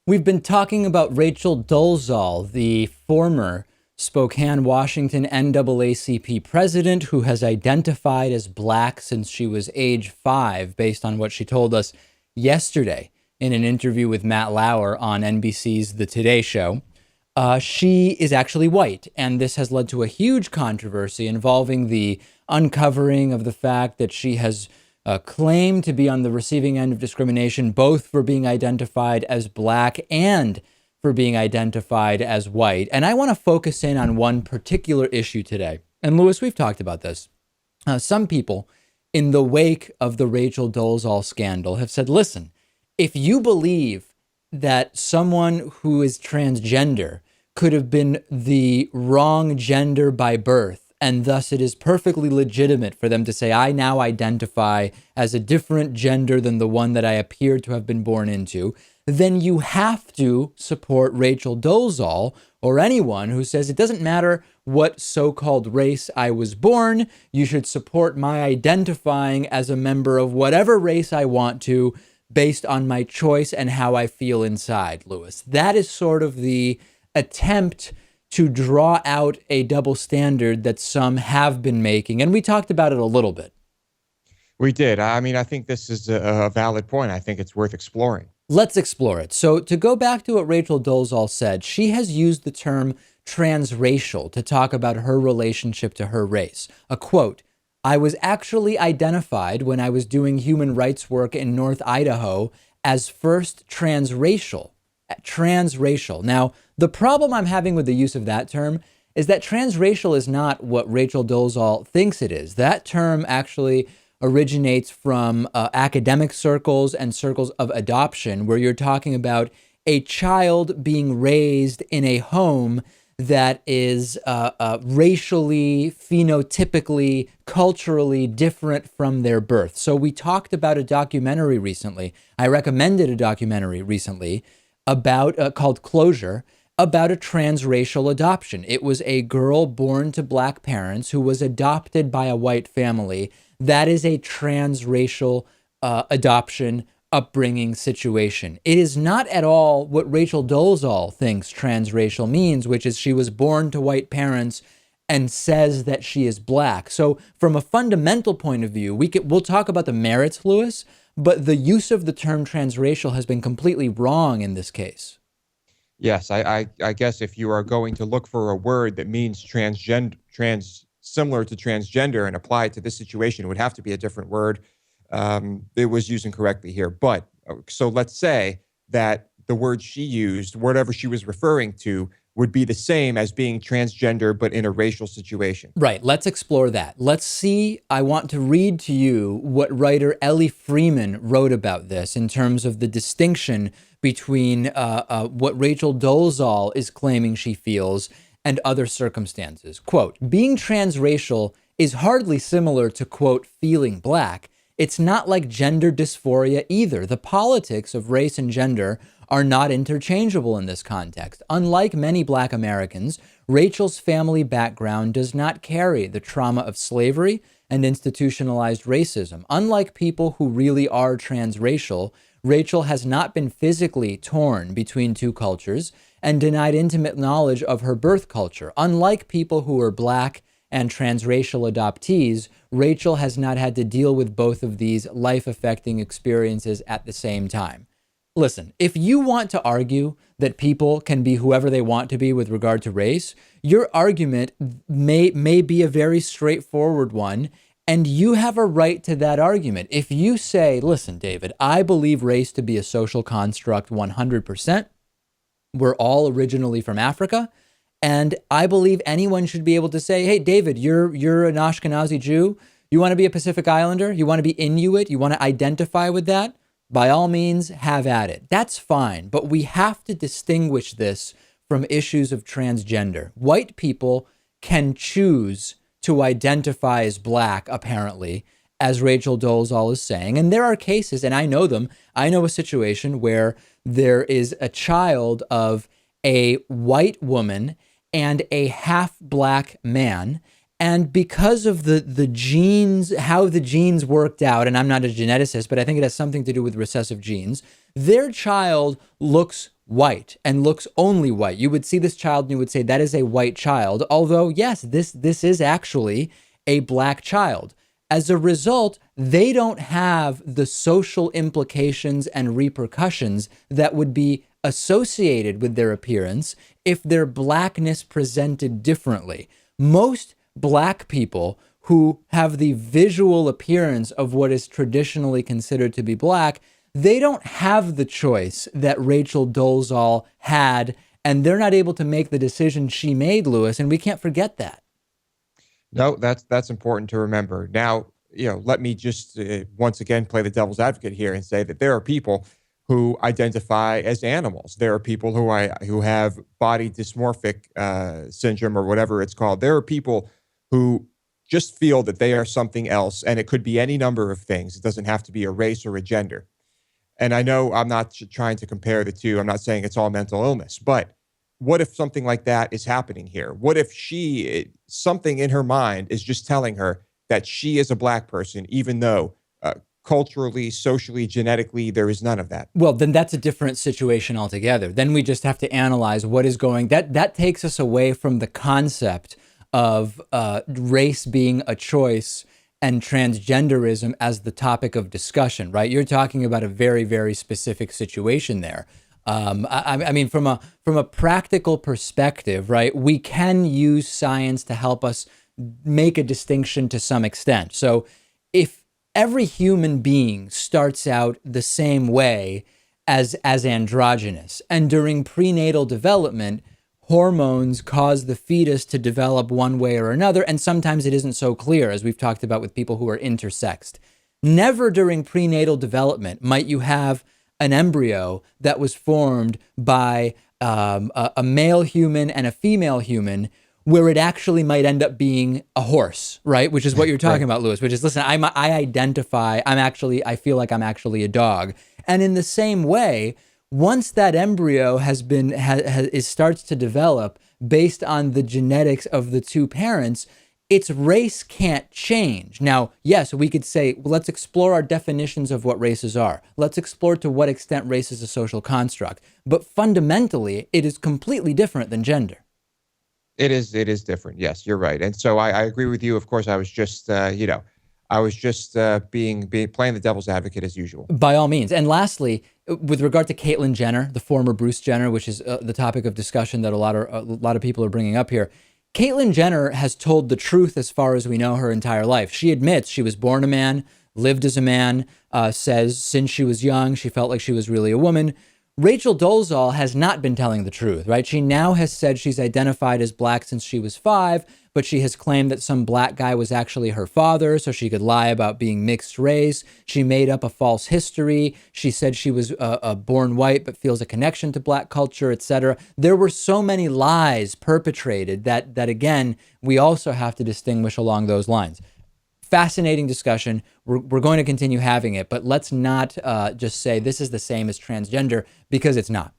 We've been talking about Rachel Dolezal, the former Spokane, Washington NAACP president who has identified as black since she was age 5, based on what she told us yesterday in an interview with Matt Lauer on NBC's The Today Show. She is actually white, and this has led to a huge controversy involving the uncovering of the fact that she has claimed to be on the receiving end of discrimination, both for being identified as black and for being identified as white. And I want to focus in on one particular issue today. And Louis, we've talked about this. Some people in the wake of the Rachel Dolezal scandal have said, listen, if you believe that someone who is transgender could have been the wrong gender by birth, and thus it is perfectly legitimate for them to say, I now identify as a different gender than the one that I appear to have been born into, then you have to support Rachel Dolezal or anyone who says it doesn't matter what so-called race I was born, you should support my identifying as a member of whatever race I want to based on my choice and how I feel inside, Louis. That is sort of the attempt to draw out a double standard that some have been making. And we talked about it a little bit. We did. I mean, I think this is a valid point. I think it's worth exploring. Let's explore it. So to go back to what Rachel Dolezal said, she has used the term transracial to talk about her relationship to her race. A quote, I was actually identified when I was doing human rights work in North Idaho as first transracial. Transracial. Now, the problem I'm having with the use of that term is that transracial is not what Rachel Dolezal thinks it is. That term actually originates from academic circles and circles of adoption, where you're talking about a child being raised in a home that is racially, phenotypically, culturally different from their birth. So we talked about a documentary recently. I recommended a documentary recently about called Closure, about a transracial adoption. It was a girl born to black parents who was adopted by a white family. That is a transracial adoption upbringing situation. It is not at all what Rachel Dolezal thinks transracial means, which is she was born to white parents and says that she is black. So from a fundamental point of view, we'll talk about the merits, Louis, but the use of the term transracial has been completely wrong in this case. Yes, I guess if you are going to look for a word that means similar to transgender and apply it to this situation, it would have to be a different word. It was used incorrectly here. But so let's say that the word she used, whatever she was referring to, would be the same as being transgender, but in a racial situation. Right. Let's explore that. Let's see. I want to read to you what writer Ellie Freeman wrote about this in terms of the distinction between what Rachel Dolezal is claiming she feels and other circumstances. Quote, being transracial is hardly similar to, quote, feeling black. It's not like gender dysphoria either. The politics of race and gender are not interchangeable in this context. Unlike many black Americans, Rachel's family background does not carry the trauma of slavery and institutionalized racism. Unlike people who really are transracial, Rachel has not been physically torn between two cultures and denied intimate knowledge of her birth culture. Unlike people who are black and transracial adoptees, Rachel has not had to deal with both of these life-affecting experiences at the same time. Listen, if you want to argue that people can be whoever they want to be with regard to race, your argument may be a very straightforward one, and you have a right to that argument. If you say, listen, David, I believe race to be a social construct 100%. We're all originally from Africa. And I believe anyone should be able to say, hey, David, you're an Ashkenazi Jew. You want to be a Pacific Islander? You want to be Inuit? You want to identify with that? By all means, have at it. That's fine. But we have to distinguish this from issues of transgender. White people can choose to identify as black, apparently, as Rachel Dolezal is saying. And there are cases, and I know them. I know a situation where there is a child of a white woman and a half-black man. And because of the genes, how the genes worked out, and I'm not a geneticist, but I think it has something to do with recessive genes, their child looks white and looks only white. You would see this child and you would say that is a white child, although yes, this is actually a black child. As a result, they don't have the social implications and repercussions that would be associated with their appearance if their blackness presented differently. Most black people who have the visual appearance of what is traditionally considered to be black, they don't have the choice that Rachel Dolezal had, and they're not able to make the decision she made, Lewis, and we can't forget that. No, that's important to remember. Now, let me just once again play the devil's advocate here and say that there are people who identify as animals. There are people who have body dysmorphic syndrome or whatever it's called. There are people who just feel that they are something else, and it could be any number of things. It doesn't have to be a race or a gender. And I know I'm not trying to compare the two. I'm not saying it's all mental illness, but what if something like that is happening here? What if something in her mind is just telling her that she is a black person, even though culturally, socially, genetically, there is none of that? Well, then that's a different situation altogether. Then we just have to analyze what is going. That takes us away from the concept of race being a choice and transgenderism as the topic of discussion, right? You're talking about a very, very specific situation there. I mean, from a practical perspective, right? We can use science to help us make a distinction to some extent. So if every human being starts out the same way as androgynous, and during prenatal development, hormones cause the fetus to develop one way or another, and sometimes it isn't so clear, as we've talked about with people who are intersexed. Never during prenatal development might you have an embryo that was formed by a male human and a female human, where it actually might end up being a horse, right? Which is what you're talking about, Lewis, which is, listen, I feel like I'm actually a dog. And in the same way, once that embryo starts to develop based on the genetics of the two parents, its race can't change. Now, yes, we could say, well, let's explore our definitions of what races are. Let's explore to what extent race is a social construct. But fundamentally, it is completely different than gender. It is different. Yes, you're right. And so I agree with you. Of course, I was just, playing the devil's advocate as usual. By all means. And lastly, with regard to Caitlyn Jenner, the former Bruce Jenner, which is the topic of discussion that a lot of people are bringing up here, Caitlyn Jenner has told the truth as far as we know her entire life. She admits she was born a man, lived as a man, says since she was young, she felt like she was really a woman. Rachel Dolezal has not been telling the truth, right? She now has said she's identified as black since she was 5, but she has claimed that some black guy was actually her father, so she could lie about being mixed race. She made up a false history. She said she was born white, but feels a connection to black culture, etc. There were so many lies perpetrated that again, we also have to distinguish along those lines. Fascinating discussion. We're going to continue having it, but let's not just say this is the same as transgender, because it's not.